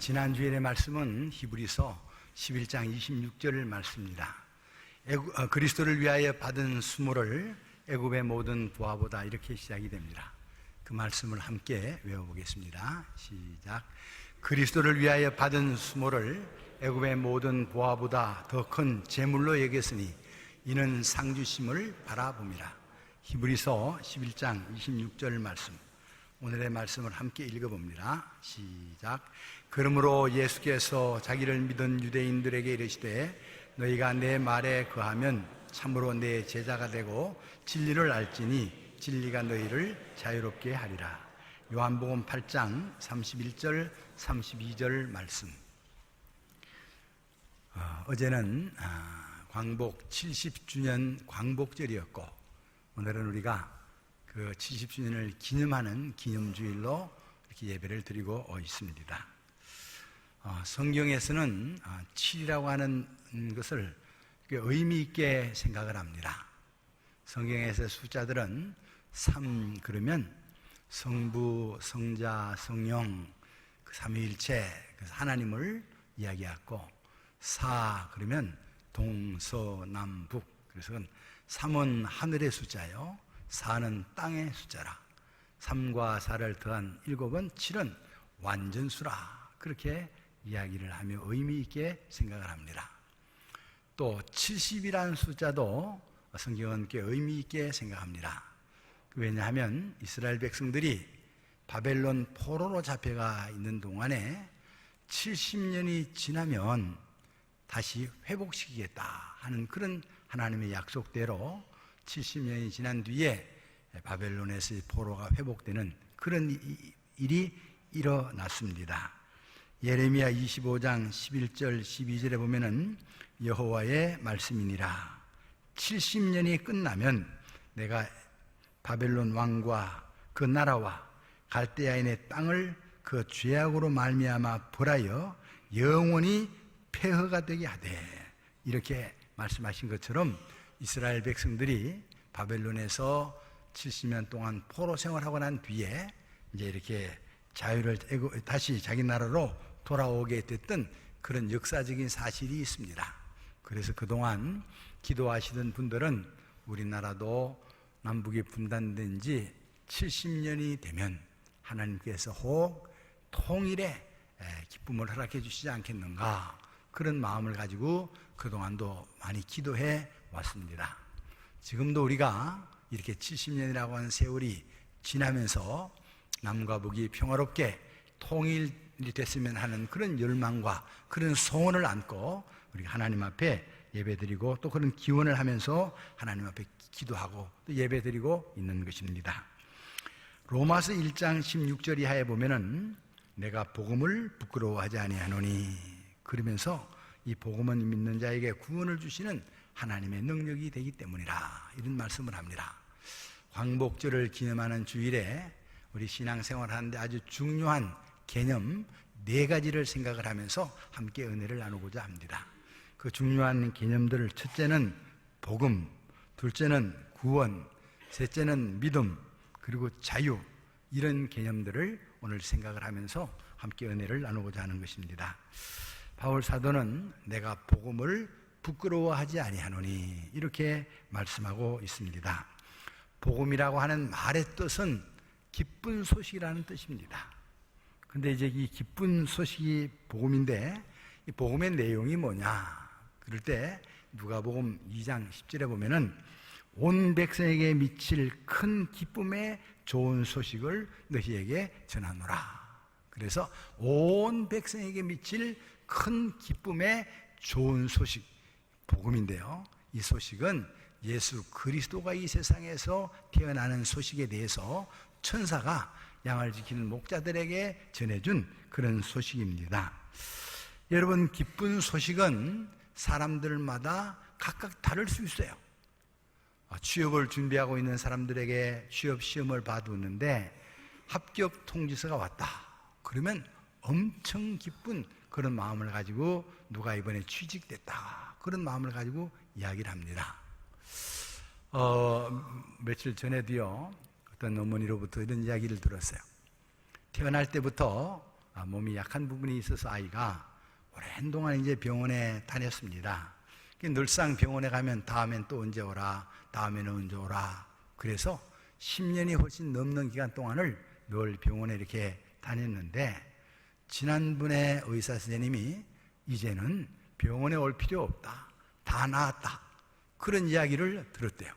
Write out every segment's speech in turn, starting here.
지난 주일의 말씀은 히브리서 11장 26절 말씀입니다. 그리스도를 위하여 받은 수모를 애굽의 모든 부하보다 이렇게 시작이 됩니다. 그 말씀을 함께 외워보겠습니다. 시작. 그리스도를 위하여 받은 수모를 애굽의 모든 부하보다 더 큰 재물로 여겼으니 이는 상주심을 바라봅니다. 히브리서 11장 26절 말씀, 오늘의 말씀을 함께 읽어봅니다. 시작. 그러므로 예수께서 자기를 믿은 유대인들에게 이르시되 너희가 내 말에 거하면 참으로 내 제자가 되고 진리를 알지니 진리가 너희를 자유롭게 하리라. 요한복음 8장 31절 32절 말씀. 어제는 광복 70주년 광복절이었고 오늘은 우리가 그 70주년을 기념하는 기념주일로 이렇게 예배를 드리고 있습니다. 성경에서는 7이라고 하는 것을 의미 있게 생각을 합니다. 성경에서 숫자들은 3 그러면 성부, 성자, 성령, 그 삼위일체, 그래서 하나님을 이야기하고 4 그러면 동서남북, 그래서 3은 하늘의 숫자요, 4는 땅의 숫자라. 3과 4를 더한 7은 7은 완전수라. 그렇게 이야기를 하며 의미 있게 생각을 합니다. 또 70이라는 숫자도 성경은 꽤 의미 있게 생각합니다. 왜냐하면 이스라엘 백성들이 바벨론 포로로 잡혀가 있는 동안에 70년이 지나면 다시 회복시키겠다 하는 그런 하나님의 약속대로 70년이 지난 뒤에 바벨론에서의 포로가 회복되는 그런 일이 일어났습니다. 예레미야 25장 11절 12절에 보면은 여호와의 말씀이니라. 70년이 끝나면 내가 바벨론 왕과 그 나라와 갈대아인의 땅을 그 죄악으로 말미암아 벌하여 영원히 폐허가 되게 하되, 이렇게 말씀하신 것처럼 이스라엘 백성들이 바벨론에서 70년 동안 포로 생활하고 난 뒤에 이제 이렇게 자유를 다시 자기 나라로 돌아오게 됐던 그런 역사적인 사실이 있습니다. 그래서 그동안 기도하시던 분들은 우리나라도 남북이 분단된 지 70년이 되면 하나님께서 혹 통일의 기쁨을 허락해 주시지 않겠는가, 그런 마음을 가지고 그동안도 많이 기도해 왔습니다. 지금도 우리가 이렇게 70년이라고 하는 세월이 지나면서 남과 북이 평화롭게 통일이 됐으면 하는 그런 열망과 그런 소원을 안고 우리가 하나님 앞에 예배드리고 또 그런 기원을 하면서 하나님 앞에 기도하고 또 예배드리고 있는 것입니다. 로마서 1장 16절 이하에 보면은 내가 복음을 부끄러워하지 아니하노니, 그러면서 이 복음은 믿는 자에게 구원을 주시는 하나님의 능력이 되기 때문이라, 이런 말씀을 합니다. 광복절을 기념하는 주일에 우리 신앙생활 하는데 아주 중요한 개념 4가지를 생각을 하면서 함께 은혜를 나누고자 합니다. 그 중요한 개념들을, 첫째는 복음, 둘째는 구원, 셋째는 믿음, 그리고 자유, 이런 개념들을 오늘 생각을 하면서 함께 은혜를 나누고자 하는 것입니다. 바울 사도는 내가 복음을 부끄러워하지 아니하노니, 이렇게 말씀하고 있습니다. 복음이라고 하는 말의 뜻은 기쁜 소식이라는 뜻입니다. 근데 이제 이 기쁜 소식이 복음인데 이 복음의 내용이 뭐냐? 그럴 때 누가복음 2장 10절에 보면은 온 백성에게 미칠 큰 기쁨의 좋은 소식을 너희에게 전하노라. 그래서 온 백성에게 미칠 큰 기쁨의 좋은 소식, 복음인데요. 이 소식은 예수 그리스도가 이 세상에서 태어나는 소식에 대해서 천사가 양을 지키는 목자들에게 전해준 그런 소식입니다. 여러분, 기쁜 소식은 사람들마다 각각 다를 수 있어요. 취업을 준비하고 있는 사람들에게 취업 시험을 봐두는데 합격 통지서가 왔다. 그러면 엄청 기쁜 그런 마음을 가지고 누가 이번에 취직됐다, 그런 마음을 가지고 이야기를 합니다. 며칠 전에도요, 어떤 어머니로부터 이런 이야기를 들었어요. 태어날 때부터 몸이 약한 부분이 있어서 아이가 오랜 동안 이제 병원에 다녔습니다. 늘상 병원에 가면 다음엔 또 언제 오라, 다음에는 언제 오라. 그래서 10년이 훨씬 넘는 기간 동안을 늘 병원에 이렇게 다녔는데, 지난번에 의사 선생님이 이제는 병원에 올 필요 없다, 다 나았다, 그런 이야기를 들었대요.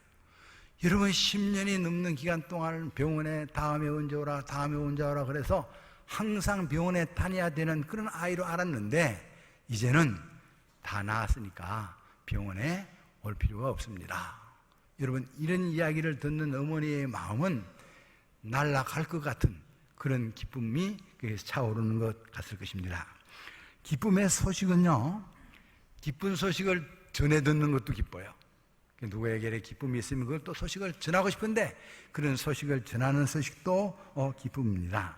여러분, 10년이 넘는 기간 동안 병원에 다음에 언제 오라, 다음에 언제 오라 그래서 항상 병원에 다녀야 되는 그런 아이로 알았는데, 이제는 다 나았으니까 병원에 올 필요가 없습니다. 여러분, 이런 이야기를 듣는 어머니의 마음은 날아갈 것 같은 그런 기쁨이 차오르는 것 같을 것입니다. 기쁨의 소식은요, 기쁜 소식을 전해 듣는 것도 기뻐요. 누구에게 기쁨이 있으면 그걸 또 소식을 전하고 싶은데, 그런 소식을 전하는 소식도 기쁨입니다.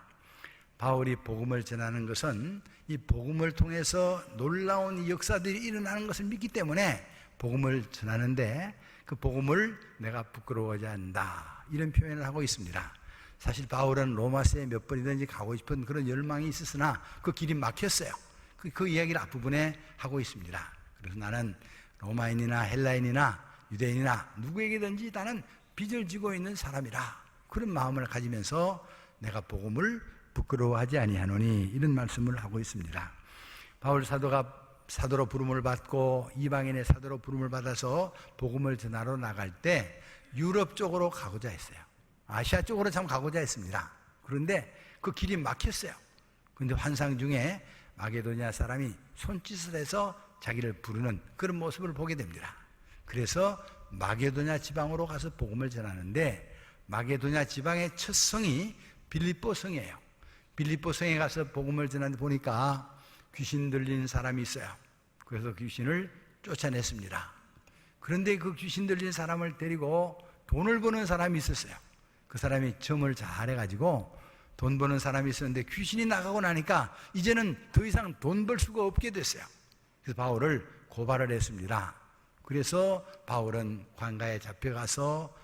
바울이 복음을 전하는 것은 이 복음을 통해서 놀라운 역사들이 일어나는 것을 믿기 때문에 복음을 전하는데, 그 복음을 내가 부끄러워하지 않는다, 이런 표현을 하고 있습니다. 사실 바울은 로마서에 몇 번이든지 가고 싶은 그런 열망이 있었으나 그 길이 막혔어요. 그 이야기를 앞부분에 하고 있습니다. 그래서 나는 로마인이나 헬라인이나 유대인이나 누구에게든지 나는 빚을 지고 있는 사람이라, 그런 마음을 가지면서 내가 복음을 부끄러워하지 아니하노니, 이런 말씀을 하고 있습니다. 바울 사도가 사도로 부름을 받고 이방인의 사도로 부름을 받아서 복음을 전하러 나갈 때 유럽 쪽으로 가고자 했어요. 아시아 쪽으로 참 가고자 했습니다. 그런데 그 길이 막혔어요. 그런데 환상 중에 마게도냐 사람이 손짓을 해서 자기를 부르는 그런 모습을 보게 됩니다. 그래서 마게도냐 지방으로 가서 복음을 전하는데, 마게도냐 지방의 첫 성이 빌립보 성이에요. 빌립보 성에 가서 복음을 전하는데 보니까 귀신 들린 사람이 있어요. 그래서 귀신을 쫓아냈습니다. 그런데 그 귀신 들린 사람을 데리고 돈을 버는 사람이 있었어요. 그 사람이 점을 잘 해가지고 돈 버는 사람이 있었는데, 귀신이 나가고 나니까 이제는 더 이상 돈 벌 수가 없게 됐어요. 그래서 바울을 고발을 했습니다. 그래서 바울은 관가에 잡혀가서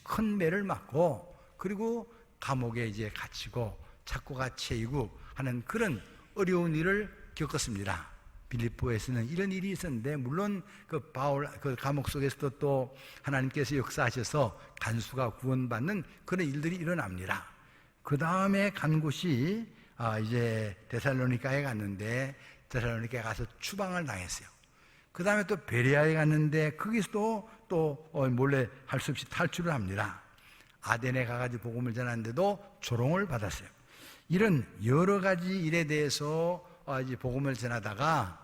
큰 매를 맞고, 그리고 감옥에 이제 갇히고 착고가 채이고 하는 그런 어려운 일을 겪었습니다. 빌립보에서는 이런 일이 있었는데, 물론 그 바울 그 감옥 속에서도 또 하나님께서 역사하셔서 간수가 구원받는 그런 일들이 일어납니다. 그 다음에 간 곳이 이제 데살로니가에 갔는데, 데살로니가에 가서 추방을 당했어요. 그 다음에 또 베레아에 갔는데, 거기서도 또 몰래 할 수 없이 탈출을 합니다. 아덴에 가가지고 복음을 전하는데도 조롱을 받았어요. 이런 여러 가지 일에 대해서 이제 복음을 전하다가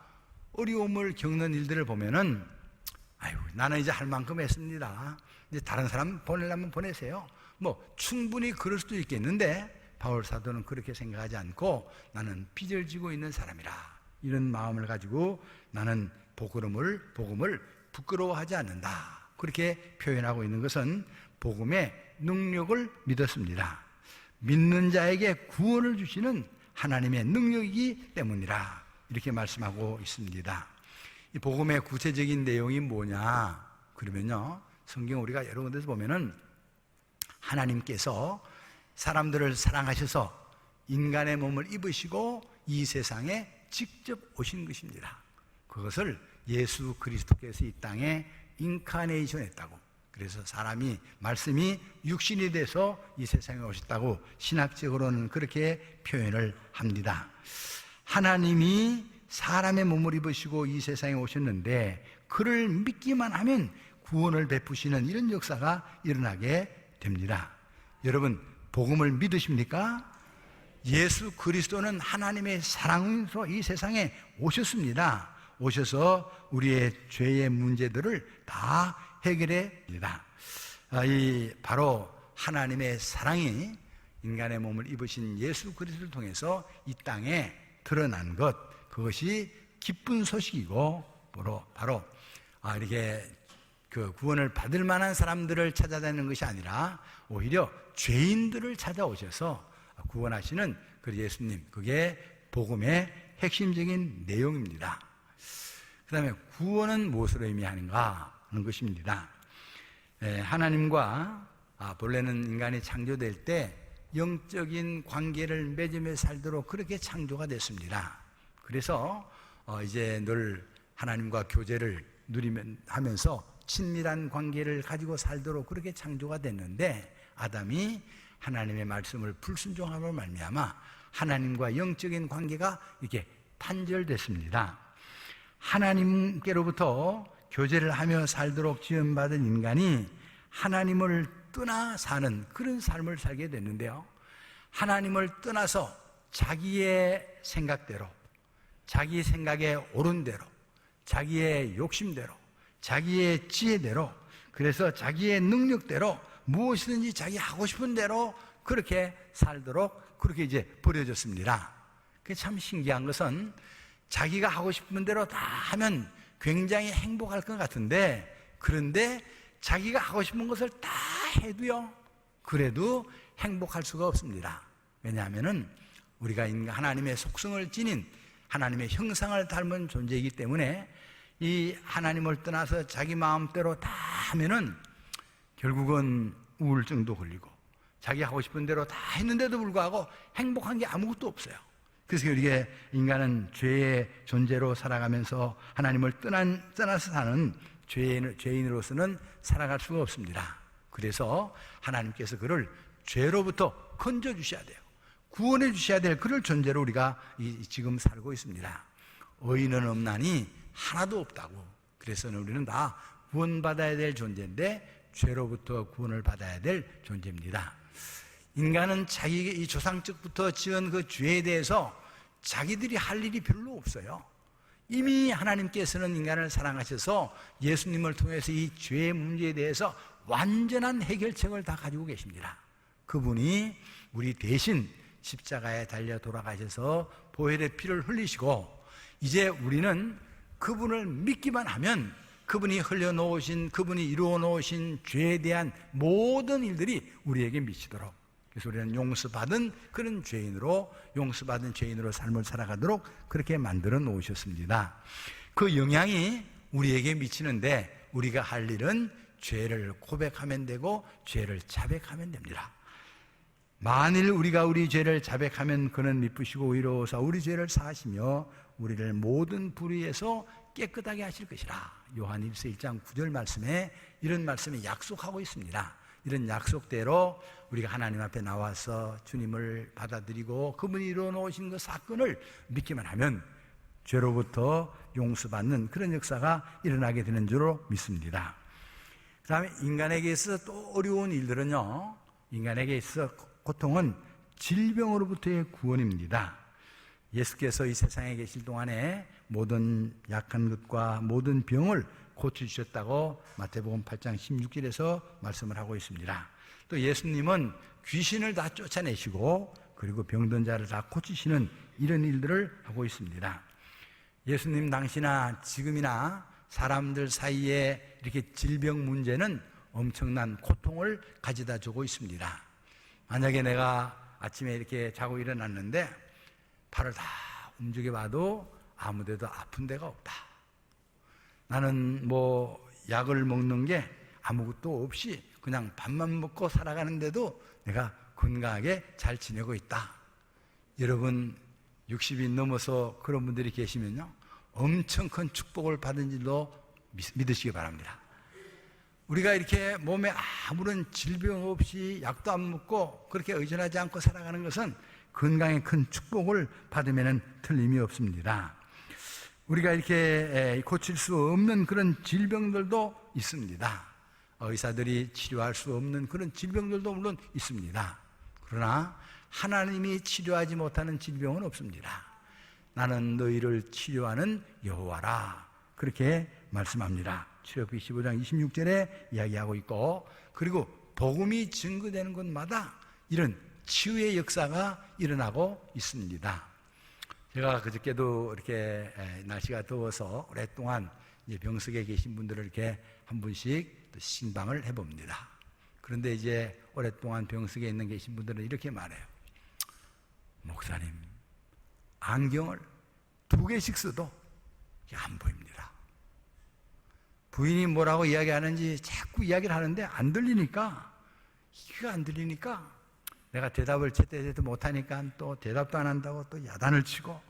어려움을 겪는 일들을 보면은, 아유, 나는 이제 할 만큼 했습니다. 이제 다른 사람 보내려면 보내세요. 뭐 충분히 그럴 수도 있겠는데, 바울 사도는 그렇게 생각하지 않고 나는 빚을 지고 있는 사람이라, 이런 마음을 가지고 나는 복음을 부끄러워하지 않는다, 그렇게 표현하고 있는 것은 복음의 능력을 믿었습니다. 믿는 자에게 구원을 주시는 하나님의 능력이기 때문이라, 이렇게 말씀하고 있습니다. 이 복음의 구체적인 내용이 뭐냐 그러면요, 성경 우리가 여러 군데서 보면은 하나님께서 사람들을 사랑하셔서 인간의 몸을 입으시고 이 세상에 직접 오신 것입니다. 그것을 예수 그리스도께서 이 땅에 인카네이션 했다고, 그래서 사람이, 말씀이 육신이 돼서 이 세상에 오셨다고 신학적으로는 그렇게 표현을 합니다. 하나님이 사람의 몸을 입으시고 이 세상에 오셨는데, 그를 믿기만 하면 구원을 베푸시는 이런 역사가 일어나게 됩니다. 여러분, 복음을 믿으십니까? 예수 그리스도는 하나님의 사랑으로 이 세상에 오셨습니다. 오셔서 우리의 죄의 문제들을 다 해결해 줍니다. 바로 하나님의 사랑이 인간의 몸을 입으신 예수 그리스도를 통해서 이 땅에 드러난 것, 그것이 기쁜 소식이고, 바로 이렇게 그 구원을 받을 만한 사람들을 찾아다니는 것이 아니라 오히려 죄인들을 찾아오셔서 구원하시는 그 예수님, 그게 복음의 핵심적인 내용입니다. 그 다음에 구원은 무엇을 의미하는가 하는 것입니다. 하나님과 본래는 인간이 창조될 때 영적인 관계를 맺으며 살도록 그렇게 창조가 됐습니다. 그래서 이제 늘 하나님과 교제를 하면서 친밀한 관계를 가지고 살도록 그렇게 창조가 됐는데, 아담이 하나님의 말씀을 불순종함으로 말미암아 하나님과 영적인 관계가 이렇게 단절됐습니다. 하나님께로부터 교제를 하며 살도록 지음받은 인간이 하나님을 떠나 사는 그런 삶을 살게 됐는데요, 하나님을 떠나서 자기의 생각대로, 자기 생각에 옳은 대로, 자기의 욕심대로, 자기의 지혜대로, 그래서 자기의 능력대로 무엇이든지 자기 하고 싶은 대로 그렇게 살도록 그렇게 이제 버려졌습니다. 그게 참 신기한 것은 자기가 하고 싶은 대로 다 하면 굉장히 행복할 것 같은데, 그런데 자기가 하고 싶은 것을 다 해도요, 그래도 행복할 수가 없습니다. 왜냐하면은 우리가 하나님의 속성을 지닌 하나님의 형상을 닮은 존재이기 때문에 이 하나님을 떠나서 자기 마음대로 다 하면은 결국은 우울증도 걸리고 자기 하고 싶은 대로 다 했는데도 불구하고 행복한 게 아무것도 없어요. 그래서 우리가 인간은 죄의 존재로 살아가면서 하나님을 떠나서 사는 죄인으로서는 살아갈 수가 없습니다. 그래서 하나님께서 그를 죄로부터 건져주셔야 돼요. 구원해 주셔야 될 그럴 존재로 우리가 지금 살고 있습니다. 의인은 없나니 하나도 없다고. 그래서 우리는 다 구원받아야 될 존재인데 죄로부터 구원을 받아야 될 존재입니다. 인간은 자기 이 조상적부터 지은 그 죄에 대해서 자기들이 할 일이 별로 없어요. 이미 하나님께서는 인간을 사랑하셔서 예수님을 통해서 이 죄의 문제에 대해서 완전한 해결책을 다 가지고 계십니다. 그분이 우리 대신 십자가에 달려 돌아가셔서 보혈의 피를 흘리시고, 이제 우리는 그분을 믿기만 하면 그분이 흘려놓으신, 그분이 이루어 놓으신 죄에 대한 모든 일들이 우리에게 미치도록, 그래서 우리는 용서받은 그런 죄인으로, 용서받은 죄인으로 삶을 살아가도록 그렇게 만들어 놓으셨습니다. 그 영향이 우리에게 미치는데 우리가 할 일은 죄를 고백하면 되고 죄를 자백하면 됩니다. 만일 우리가 우리 죄를 자백하면 그는 미쁘시고 의로우사 우리 죄를 사하시며 우리를 모든 불의에서 깨끗하게 하실 것이라. 요한일서 1장 9절 말씀에 이런 말씀이 약속하고 있습니다. 이런 약속대로 우리가 하나님 앞에 나와서 주님을 받아들이고 그분이 이루어 놓으신 그 사건을 믿기만 하면 죄로부터 용서받는 그런 역사가 일어나게 되는 줄로 믿습니다. 그 다음에 인간에게 있어서 또 어려운 일들은요, 인간에게 있어서 고통은 질병으로부터의 구원입니다. 예수께서 이 세상에 계실 동안에 모든 약한 것과 모든 병을 고쳐주셨다고 마태복음 8장 16절에서 말씀을 하고 있습니다. 또 예수님은 귀신을 다 쫓아내시고 그리고 병든 자를 다 고치시는 이런 일들을 하고 있습니다. 예수님 당시나 지금이나 사람들 사이에 이렇게 질병 문제는 엄청난 고통을 가져다 주고 있습니다. 만약에 내가 아침에 이렇게 자고 일어났는데 발을 다 움직여 봐도 아무 데도 아픈 데가 없다. 나는 약을 먹는 게 아무것도 없이 그냥 밥만 먹고 살아가는데도 내가 건강하게 잘 지내고 있다. 여러분 60이 넘어서 그런 분들이 계시면요, 엄청 큰 축복을 받은 줄로 믿으시기 바랍니다. 우리가 이렇게 몸에 아무런 질병 없이 약도 안 먹고 그렇게 의존하지 않고 살아가는 것은 건강에 큰 축복을 받으면 틀림이 없습니다. 우리가 이렇게 고칠 수 없는 그런 질병들도 있습니다. 의사들이 치료할 수 없는 그런 질병들도 물론 있습니다. 그러나 하나님이 치료하지 못하는 질병은 없습니다. 나는 너희를 치료하는 여호와라, 그렇게 말씀합니다. 출애굽기 15장 26절에 이야기하고 있고, 그리고 복음이 증거되는 곳마다 이런 치유의 역사가 일어나고 있습니다. 제가 그저께도 이렇게 날씨가 더워서 오랫동안 병석에 계신 분들을 이렇게 한 분씩 신방을 해봅니다. 그런데 이제 오랫동안 병석에 계신 분들은 이렇게 말해요. 목사님, 안경을 2개씩 써도 안 보입니다. 부인이 뭐라고 이야기하는지 자꾸 이야기를 하는데 안 들리니까, 귀가 안 들리니까 내가 대답을 제때제때 못하니까 또 대답도 안 한다고 또 야단을 치고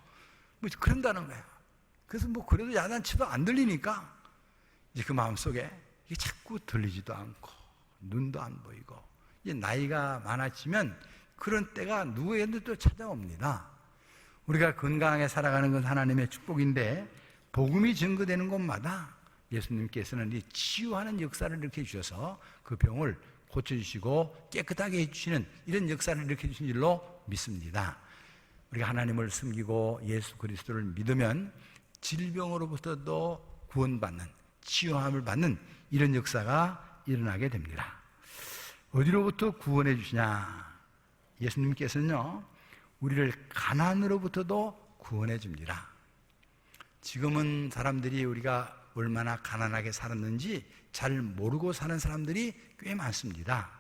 뭐 그런다는 거예요. 그래서 뭐 그래도 야단치도 안 들리니까 이제 그 마음속에 이게 자꾸 들리지도 않고 눈도 안 보이고 이제 나이가 많아지면 그런 때가 누구에게도 또 찾아옵니다. 우리가 건강하게 살아가는 건 하나님의 축복인데 복음이 증거되는 곳마다 예수님께서는 이 치유하는 역사를 일으켜 주셔서 그 병을 고쳐주시고 깨끗하게 해주시는 이런 역사를 일으켜 주신 줄로 믿습니다. 우리가 하나님을 숨기고 예수 그리스도를 믿으면 질병으로부터도 구원받는, 치유함을 받는 이런 역사가 일어나게 됩니다. 어디로부터 구원해 주시냐? 예수님께서는요, 우리를 가난으로부터도 구원해 줍니다. 지금은 사람들이 우리가 얼마나 가난하게 살았는지 잘 모르고 사는 사람들이 꽤 많습니다.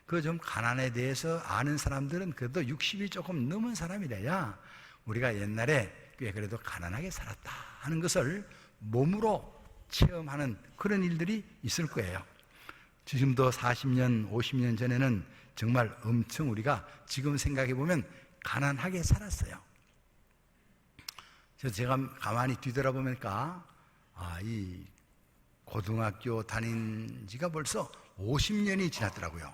그 좀 가난에 대해서 아는 사람들은 그래도 60이 조금 넘은 사람이래야 우리가 옛날에 꽤 그래도 가난하게 살았다 하는 것을 몸으로 체험하는 그런 일들이 있을 거예요. 지금도 40년, 50년 전에는 정말 엄청 우리가 지금 생각해 보면 가난하게 살았어요. 그래서 제가 가만히 뒤돌아보니까 이 고등학교 다닌 지가 벌써 50년이 지났더라고요.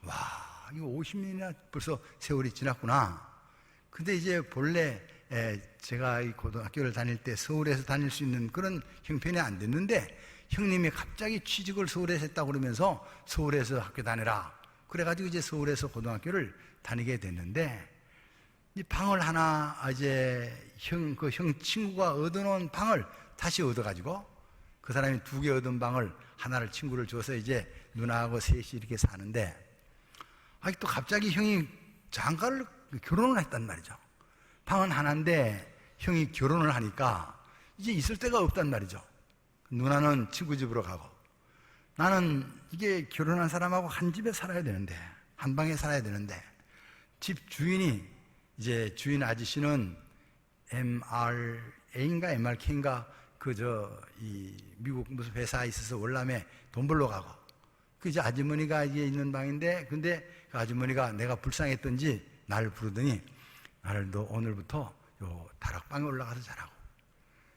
와, 이거 50년이나 벌써 세월이 지났구나. 근데 이제 본래 제가 이 고등학교를 다닐 때 서울에서 다닐 수 있는 그런 형편이 안 됐는데 형님이 갑자기 취직을 서울에서 했다고 그러면서 서울에서 학교 다니라. 그래가지고 이제 서울에서 고등학교를 다니게 됐는데 이 방을 하나 이제 형 친구가 얻어놓은 방을 다시 얻어가지고 그 사람이 2개 얻은 방을 하나를 친구를 줘서 이제 누나하고 셋이 이렇게 사는데 또 갑자기 형이 장가를 결혼을 했단 말이죠. 방은 하나인데 형이 결혼을 하니까 이제 있을 데가 없단 말이죠. 누나는 친구 집으로 가고 나는 이게 결혼한 사람하고 한 집에 살아야 되는데 한 방에 살아야 되는데 집 주인이 이제 주인 아저씨는 MRA인가 MRK인가 이 미국 무슨 회사에 있어서 월남에 돈 벌러 가고 그 이제 아주머니가 이제 있는 방인데 근데 그 아주머니가 내가 불쌍했던지 나를 부르더니 나를 너 오늘부터 요 다락방에 올라가서 자라고.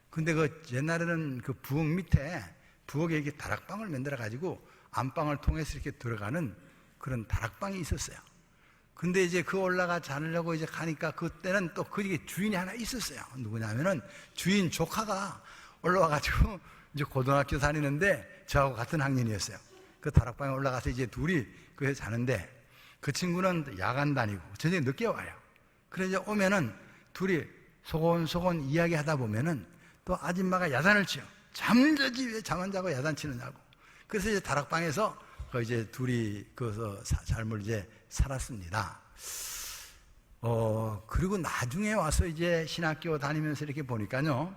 근데 그 옛날에는 그 부엌 밑에 부엌에 이렇게 다락방을 만들어 가지고 안방을 통해서 이렇게 들어가는 그런 다락방이 있었어요. 근데 이제 그 올라가 자려고 이제 가니까 그때는 또 거기에 주인이 하나 있었어요. 누구냐면은 주인 조카가 올라와가지고 이제 고등학교 다니는데 저하고 같은 학년이었어요. 그 다락방에 올라가서 이제 둘이 그 자는데 그 친구는 야간 다니고 저녁에 늦게 와요. 그래 이제 오면은 둘이 소곤소곤 이야기 하다 보면은 또 아줌마가 야단을 치요. 잠자지 왜 잠 안 자고 야단 치느냐고. 그래서 이제 다락방에서 이제 둘이 거기서 삶을 이제 살았습니다. 그리고 나중에 와서 이제 신학교 다니면서 이렇게 보니까요.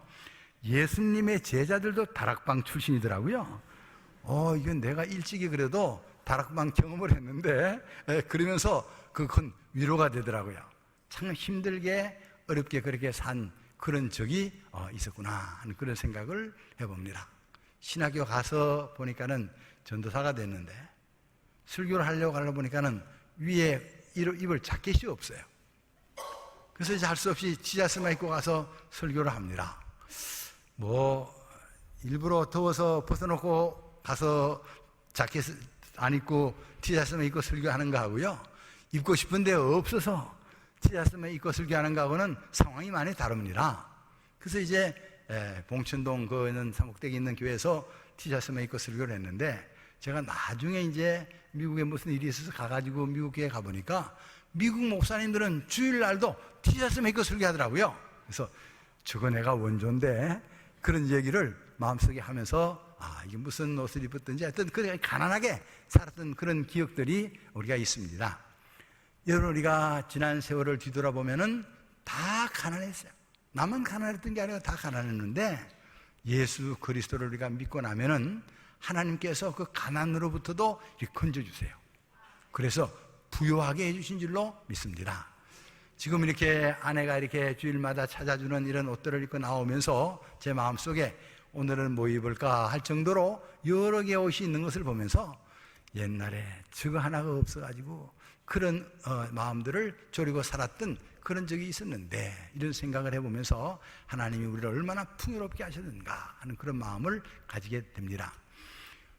예수님의 제자들도 다락방 출신이더라고요. 이건 내가 일찍이 그래도 다락방 경험을 했는데, 그러면서 그건 위로가 되더라고요. 참 힘들게 어렵게 그렇게 산 그런 적이 있었구나 하는 그런 생각을 해봅니다. 신학교 가서 보니까는 전도사가 됐는데, 설교를 하려고 보니까는 위에 입을 자켓이 없어요. 그래서 이제 할 수 없이 티셔츠만 입고 가서 설교를 합니다. 일부러 더워서 벗어놓고 가서 자켓 안 입고 티셔츠만 입고 설교하는 거하고요. 입고 싶은데 없어서 티셔츠만 입고 설교하는 거하고는 상황이 많이 다릅니다. 그래서 이제 봉천동 그는 삼국대기 있는 교회에서 티셔츠만 입고 설교를 했는데 제가 나중에 이제 미국에 무슨 일이 있어서 가가지고 미국 교회에 가보니까 미국 목사님들은 주일날도 티셔츠만 입고 설교하더라고요. 그래서 저거 내가 원조인데 그런 얘기를 마음속에 하면서 이게 무슨 옷을 입었든지 하여튼 그렇게 가난하게 살았던 그런 기억들이 우리가 있습니다. 여러분 우리가 지난 세월을 뒤돌아보면은 다 가난했어요. 나만 가난했던 게 아니라 다 가난했는데 예수 그리스도를 우리가 믿고 나면은 하나님께서 그 가난으로부터도 건져주세요. 그래서 부유하게 해주신 줄로 믿습니다. 지금 이렇게 아내가 이렇게 주일마다 찾아주는 이런 옷들을 입고 나오면서 제 마음속에 오늘은 뭐 입을까 할 정도로 여러 개의 옷이 있는 것을 보면서 옛날에 저거 하나가 없어가지고 그런 마음들을 졸이고 살았던 그런 적이 있었는데, 이런 생각을 해보면서 하나님이 우리를 얼마나 풍요롭게 하셨는가 하는 그런 마음을 가지게 됩니다.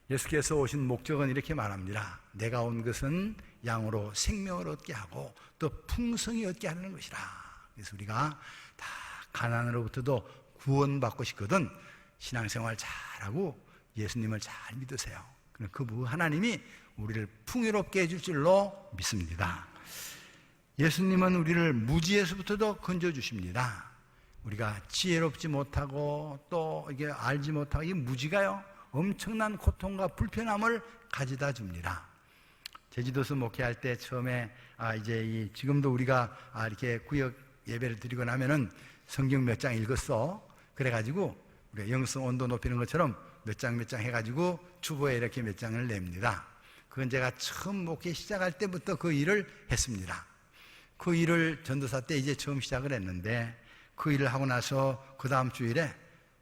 예수께서 오신 목적은 이렇게 말합니다. 내가 온 것은 양으로 생명을 얻게 하고 또 풍성히 얻게 하는 것이라. 그래서 우리가 다 가난으로부터도 구원받고 싶거든 신앙생활 잘하고 예수님을 잘 믿으세요. 그 하나님이 우리를 풍요롭게 해줄 줄로 믿습니다. 예수님은 우리를 무지에서부터도 건져주십니다. 우리가 지혜롭지 못하고 또 이게 알지 못하고, 이 무지가요 엄청난 고통과 불편함을 가져다 줍니다. 제주도서 목회할 때 처음에 지금도 우리가 이렇게 구역 예배를 드리고 나면은 성경 몇 장 읽었어. 그래가지고 우리가 영성 온도 높이는 것처럼 몇 장 해가지고 주보에 이렇게 몇 장을 냅니다. 그건 제가 처음 목회 시작할 때부터 그 일을 했습니다. 그 일을 전도사 때 이제 처음 시작을 했는데, 그 일을 하고 나서 그 다음 주일에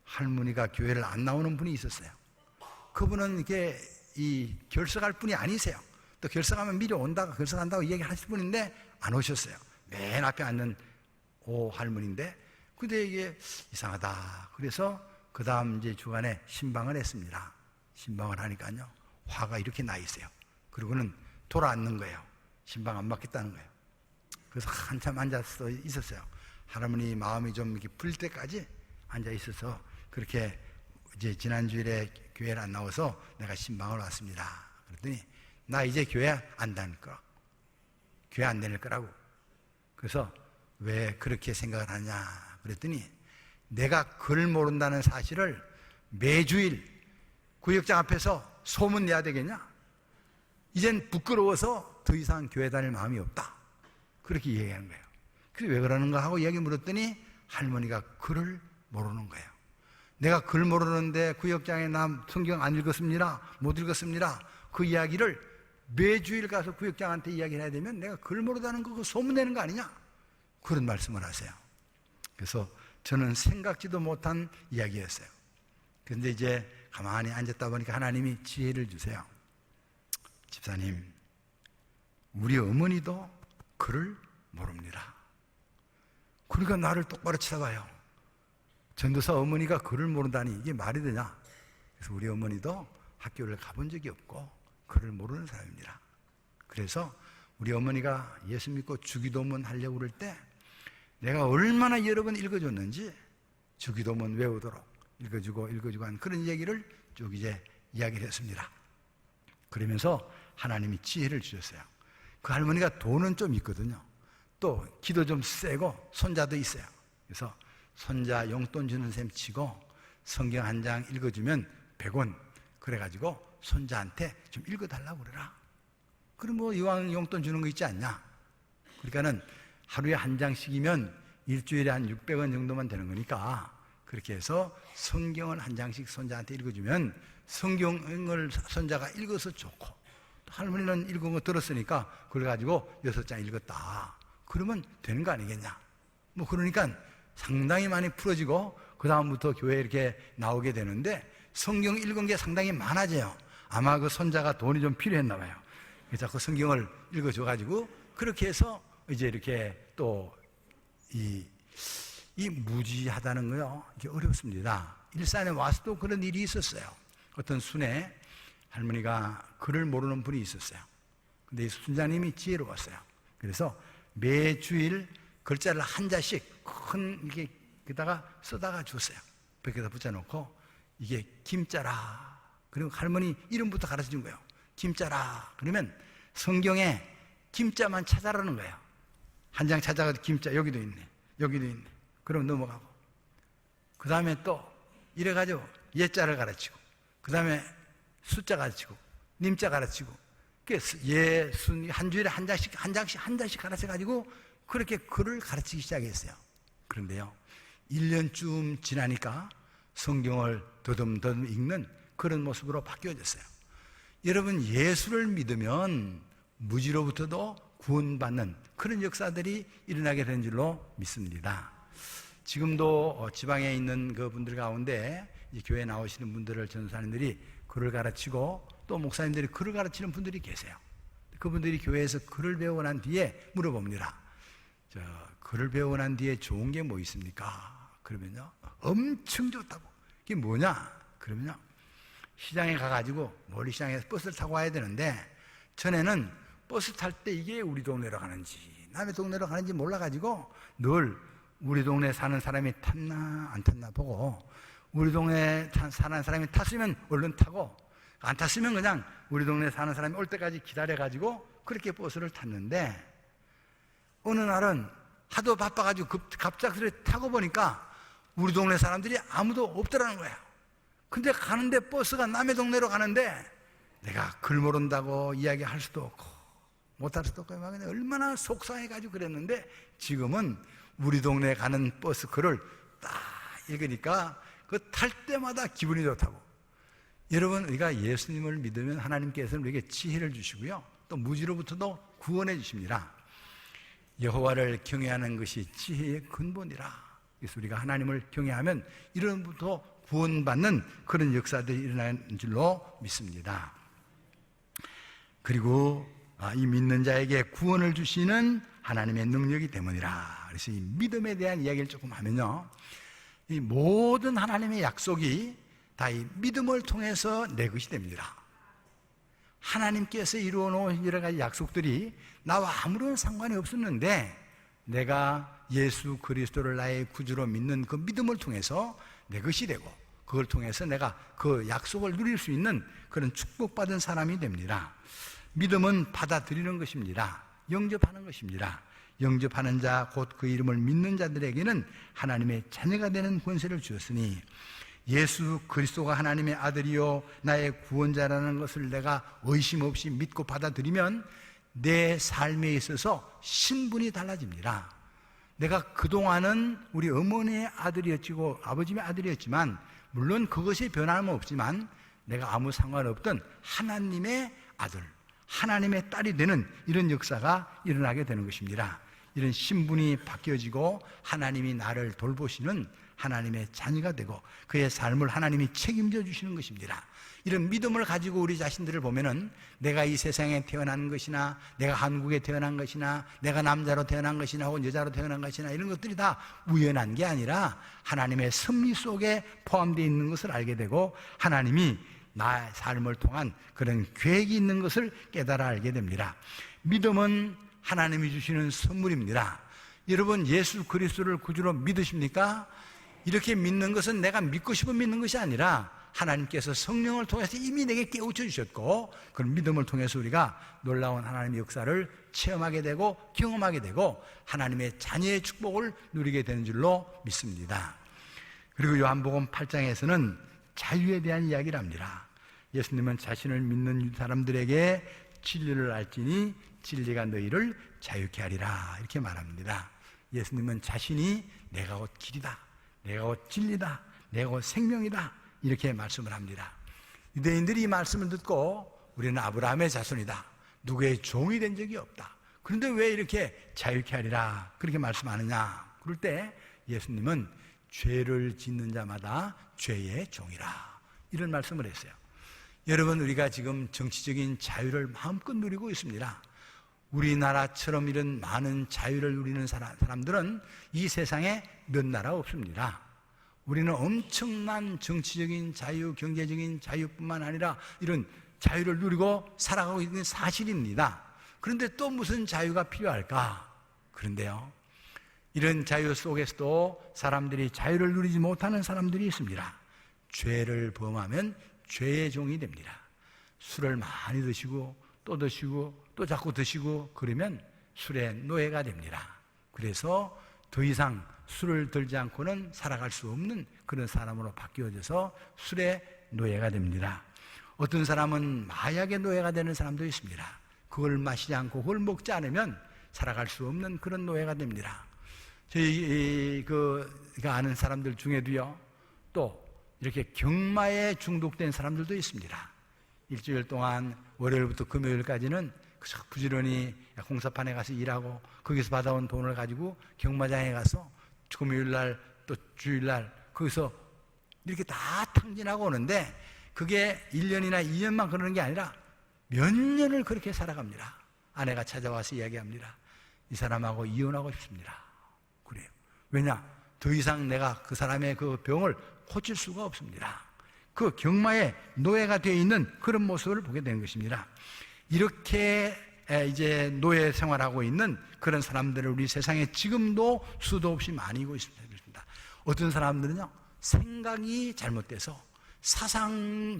할머니가 교회를 안 나오는 분이 있었어요. 그분은 이렇게 결석할 분이 아니세요. 또 결석하면 미리 온다고 결석한다고 얘기하실 분인데 안 오셨어요. 맨 앞에 앉는 할머니인데, 근데 이게 이상하다. 그래서 그 다음 이제 주간에 신방을 했습니다. 신방을 하니까요 화가 이렇게 나 있어요. 그리고는 돌아앉는 거예요. 신방 안 받겠다는 거예요. 그래서 한참 앉아서 있었어요. 할머니 마음이 좀 이렇게 풀 때까지 앉아 있어서, 그렇게 이제 지난주일에 교회를 안 나와서 내가 신방을 왔습니다. 그랬더니 나 이제 교회 안 다닐 거야. 교회 안 다닐 거라고. 그래서 왜 그렇게 생각을 하냐 그랬더니, 내가 글 모른다는 사실을 매주일 구역장 앞에서 소문 내야 되겠냐? 이젠 부끄러워서 더 이상 교회 다닐 마음이 없다. 그렇게 얘기하는 거예요. 그래서 왜 그러는가 하고 이야기 물었더니 할머니가 글을 모르는 거예요. 내가 글 모르는데 구역장에 나 성경 안 읽었습니다, 못 읽었습니다, 그 이야기를 매주일 가서 구역장한테 이야기를 해야 되면 내가 글 모르다는 거 소문내는 거 아니냐, 그런 말씀을 하세요. 그래서 저는 생각지도 못한 이야기였어요. 그런데 이제 가만히 앉았다 보니까 하나님이 지혜를 주세요. 집사님, 우리 어머니도 글을 모릅니다. 그러니까 나를 똑바로 쳐다봐요. 전도사 어머니가 글을 모른다니 이게 말이 되냐? 그래서 우리 어머니도 학교를 가본 적이 없고 글을 모르는 사람입니다. 그래서 우리 어머니가 예수 믿고 주기도문 하려고 그럴 때 내가 얼마나 여러 번 읽어줬는지 주기도문 외우도록 읽어주고 한 그런 얘기를 쭉 이제 이야기를 했습니다. 그러면서 하나님이 지혜를 주셨어요. 그 할머니가 돈은 좀 있거든요. 또 기도 좀 세고 손자도 있어요. 그래서 손자 용돈 주는 셈 치고 성경 한 장 읽어주면 100원 그래가지고 손자한테 좀 읽어달라고 그래라. 그럼 뭐 이왕 용돈 주는 거 있지 않냐. 그러니까는 하루에 한 장씩이면 일주일에 한 600원 정도만 되는 거니까 그렇게 해서 성경을 한 장씩 손자한테 읽어주면 성경을 손자가 읽어서 좋고, 또 할머니는 읽은 거 들었으니까 그걸 가지고 6장 읽었다 그러면 되는 거 아니겠냐. 뭐 그러니까 상당히 많이 풀어지고 그 다음부터 교회에 이렇게 나오게 되는데 성경 읽은 게 상당히 많아져요. 아마 그 손자가 돈이 좀 필요했나 봐요. 그래서 자꾸 성경을 읽어줘가지고 그렇게 해서 이제 이렇게 또 이 무지하다는 거요, 이게 어렵습니다. 일산에 와서도 그런 일이 있었어요. 어떤 순에 할머니가 글을 모르는 분이 있었어요. 근데 이 순자님이 지혜로웠어요. 그래서 매주일 글자를 한 자씩 큰 이렇게 게다가 써다가 줬어요. 벽에다 붙여놓고 이게 김자라. 그리고 할머니 이름부터 가르쳐 준 거예요. 김자라. 그러면 성경에 김자만 찾아라는 거예요. 한 장 찾아가도 김자 여기도 있네, 여기도 있네. 그럼 넘어가고 그 다음에 또 이래가지고 예자를 가르치고 그 다음에 숫자 가르치고 님자 가르치고 한 주일에 한 장씩 가르쳐가지고 그렇게 글을 가르치기 시작했어요. 그런데요 1년쯤 지나니까 성경을 더듬더듬 읽는 그런 모습으로 바뀌어졌어요. 여러분, 예수를 믿으면 무지로부터도 구원받는 그런 역사들이 일어나게 된 줄로 믿습니다. 지금도 지방에 있는 그 분들 가운데 교회에 나오시는 분들을 전도사님들이 글을 가르치고 또 목사님들이 글을 가르치는 분들이 계세요. 그분들이 교회에서 글을 배우고 난 뒤에 물어봅니다. 글을 배우고 난 뒤에 좋은 게 뭐 있습니까? 그러면요, 엄청 좋다고. 이게 뭐냐? 그러면요, 시장에 가가지고 멀리 시장에서 버스를 타고 와야 되는데, 전에는 버스 탈 때 이게 우리 동네로 가는지 남의 동네로 가는지 몰라가지고 늘 우리 동네 사는 사람이 탔나 안 탔나 보고, 우리 동네 사는 사람이 탔으면 얼른 타고, 안 탔으면 그냥 우리 동네 사는 사람이 올 때까지 기다려가지고 그렇게 버스를 탔는데, 어느 날은 하도 바빠가지고 갑작스레 타고 보니까 우리 동네 사람들이 아무도 없더라는 거야. 근데 가는데 버스가 남의 동네로 가는데 내가 글 모른다고 이야기할 수도 없고 못할 수도 없고 막 얼마나 속상해가지고 그랬는데, 지금은 우리 동네에 가는 버스 글을 딱 읽으니까 그 탈 때마다 기분이 좋다고. 여러분, 우리가 예수님을 믿으면 하나님께서는 우리에게 지혜를 주시고요, 또 무지로부터도 구원해 주십니다. 여호와를 경외하는 것이 지혜의 근본이라. 그래서 우리가 하나님을 경외하면 이런부터 구원받는 그런 역사들이 일어나는 줄로 믿습니다. 그리고 이 믿는 자에게 구원을 주시는 하나님의 능력이 때문이라. 그래서 이 믿음에 대한 이야기를 조금 하면요, 이 모든 하나님의 약속이 다 이 믿음을 통해서 내 것이 됩니다. 하나님께서 이루어 놓은 여러 가지 약속들이 나와 아무런 상관이 없었는데, 내가 예수 그리스도를 나의 구주로 믿는 그 믿음을 통해서 내 것이 되고, 그걸 통해서 내가 그 약속을 누릴 수 있는 그런 축복받은 사람이 됩니다. 믿음은 받아들이는 것입니다. 영접하는 것입니다. 영접하는 자, 곧 그 이름을 믿는 자들에게는 하나님의 자녀가 되는 권세를 주었으니, 예수 그리스도가 하나님의 아들이요 나의 구원자라는 것을 내가 의심 없이 믿고 받아들이면 내 삶에 있어서 신분이 달라집니다. 내가 그동안은 우리 어머니의 아들이었고 아버지의 아들이었지만, 물론 그것이 변함없지만 내가 아무 상관없던 하나님의 아들, 하나님의 딸이 되는 이런 역사가 일어나게 되는 것입니다. 이런 신분이 바뀌어지고 하나님이 나를 돌보시는 하나님의 자녀가 되고 그의 삶을 하나님이 책임져 주시는 것입니다. 이런 믿음을 가지고 우리 자신들을 보면은 내가 이 세상에 태어난 것이나, 내가 한국에 태어난 것이나, 내가 남자로 태어난 것이나 혹은 여자로 태어난 것이나, 이런 것들이 다 우연한 게 아니라 하나님의 섭리 속에 포함되어 있는 것을 알게 되고, 하나님이 나의 삶을 통한 그런 계획이 있는 것을 깨달아 알게 됩니다. 믿음은 하나님이 주시는 선물입니다. 여러분, 예수 그리스도를 구주로 믿으십니까? 이렇게 믿는 것은 내가 믿고 싶어 믿는 것이 아니라 하나님께서 성령을 통해서 이미 내게 깨우쳐 주셨고, 그런 믿음을 통해서 우리가 놀라운 하나님의 역사를 체험하게 되고 경험하게 되고 하나님의 자녀의 축복을 누리게 되는 줄로 믿습니다. 그리고 요한복음 8장에서는 자유에 대한 이야기를 합니다. 예수님은 자신을 믿는 사람들에게 진리를 알지니 진리가 너희를 자유케 하리라, 이렇게 말합니다. 예수님은 자신이 내가 곧 길이다, 내가 곧 진리다, 내가 곧 생명이다, 이렇게 말씀을 합니다. 유대인들이 이 말씀을 듣고 우리는 아브라함의 자손이다, 누구의 종이 된 적이 없다, 그런데 왜 이렇게 자유케 하리라 그렇게 말씀하느냐, 그럴 때 예수님은 죄를 짓는 자마다 죄의 종이라, 이런 말씀을 했어요. 여러분, 우리가 지금 정치적인 자유를 마음껏 누리고 있습니다. 우리나라처럼 이런 많은 자유를 누리는 사람들은 이 세상에 몇 나라 없습니다. 우리는 엄청난 정치적인 자유, 경제적인 자유뿐만 아니라 이런 자유를 누리고 살아가고 있는 사실입니다. 그런데 또 무슨 자유가 필요할까? 그런데요, 이런 자유 속에서도 사람들이 자유를 누리지 못하는 사람들이 있습니다. 죄를 범하면 죄의 종이 됩니다. 술을 많이 드시고 또 드시고 또 자꾸 드시고 그러면 술의 노예가 됩니다. 그래서 더 이상 술을 들지 않고는 살아갈 수 없는 그런 사람으로 바뀌어져서 술의 노예가 됩니다. 어떤 사람은 마약의 노예가 되는 사람도 있습니다. 그걸 마시지 않고 그걸 먹지 않으면 살아갈 수 없는 그런 노예가 됩니다. 저희가 아는 사람들 중에도요, 또 이렇게 경마에 중독된 사람들도 있습니다. 일주일 동안 월요일부터 금요일까지는 부지런히 공사판에 가서 일하고 거기서 받아온 돈을 가지고 경마장에 가서 금요일날 또 주일날 거기서 이렇게 다 탕진하고 오는데, 그게 1년이나 2년만 그러는 게 아니라 몇 년을 그렇게 살아갑니다. 아내가 찾아와서 이야기합니다. 이 사람하고 이혼하고 싶습니다. 그래요. 왜냐? 더 이상 내가 그 사람의 그 병을 고칠 수가 없습니다. 그 경마에 노예가 되어 있는 그런 모습을 보게 된 것입니다. 이렇게 이제 노예 생활하고 있는 그런 사람들을 우리 세상에 지금도 수도 없이 많이 있습니다. 어떤 사람들은요, 생각이 잘못돼서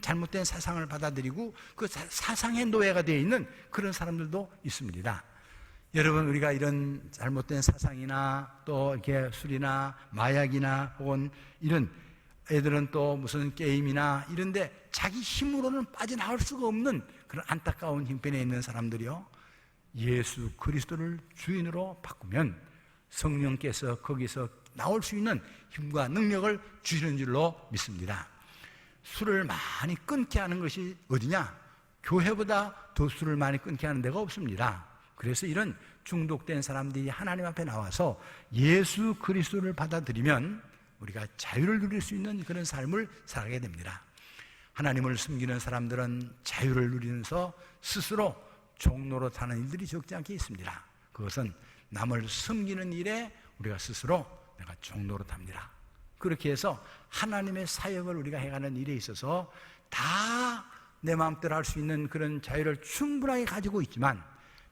잘못된 사상을 받아들이고 그 사상의 노예가 되어 있는 그런 사람들도 있습니다. 여러분, 우리가 이런 잘못된 사상이나 또 이렇게 술이나 마약이나 혹은 이런 애들은 또 무슨 게임이나 이런데 자기 힘으로는 빠져나올 수가 없는 그런 안타까운 형편에 있는 사람들이요, 예수 그리스도를 주인으로 바꾸면 성령께서 거기서 나올 수 있는 힘과 능력을 주시는 줄로 믿습니다. 술을 많이 끊게 하는 것이 어디냐? 교회보다 더 술을 많이 끊게 하는 데가 없습니다. 그래서 이런 중독된 사람들이 하나님 앞에 나와서 예수 그리스도를 받아들이면 우리가 자유를 누릴 수 있는 그런 삶을 살아가게 됩니다. 하나님을 숨기는 사람들은 자유를 누리면서 스스로 종로로 타는 일들이 적지 않게 있습니다. 그것은 남을 숨기는 일에 우리가 스스로 내가 종로로 탑니다. 그렇게 해서 하나님의 사역을 우리가 해가는 일에 있어서 다 내 마음대로 할 수 있는 그런 자유를 충분하게 가지고 있지만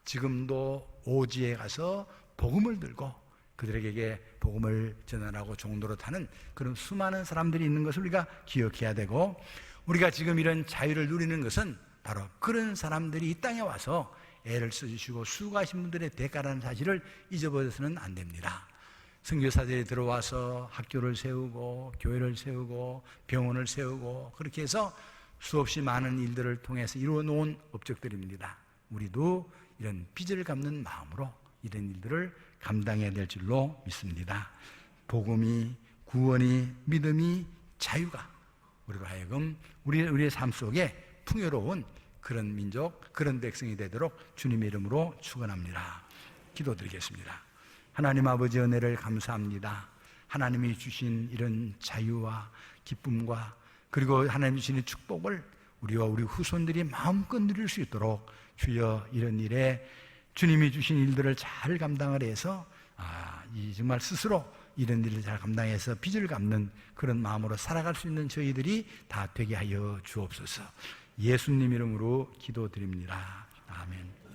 지금도 오지에 가서 복음을 들고 그들에게 복음을 전하라고 종로로 타는 그런 수많은 사람들이 있는 것을 우리가 기억해야 되고, 우리가 지금 이런 자유를 누리는 것은 바로 그런 사람들이 이 땅에 와서 애를 써주시고 수고하신 분들의 대가라는 사실을 잊어버려서는 안 됩니다. 선교사들이 들어와서 학교를 세우고 교회를 세우고 병원을 세우고 그렇게 해서 수없이 많은 일들을 통해서 이루어 놓은 업적들입니다. 우리도 이런 빚을 갚는 마음으로 이런 일들을 감당해야 될 줄로 믿습니다. 복음이, 구원이, 믿음이, 자유가 우리로 하여금 우리의 삶 속에 풍요로운 그런 민족, 그런 백성이 되도록 주님의 이름으로 축원합니다. 기도드리겠습니다. 하나님 아버지, 은혜를 감사합니다. 하나님이 주신 이런 자유와 기쁨과 그리고 하나님이 주시는 축복을 우리와 우리 후손들이 마음껏 누릴 수 있도록 주여 이런 일에 주님이 주신 일들을 잘 감당을 해서 정말 스스로 이런 일을 잘 감당해서 빚을 갚는 그런 마음으로 살아갈 수 있는 저희들이 다 되게 하여 주옵소서. 예수님 이름으로 기도드립니다. 아멘.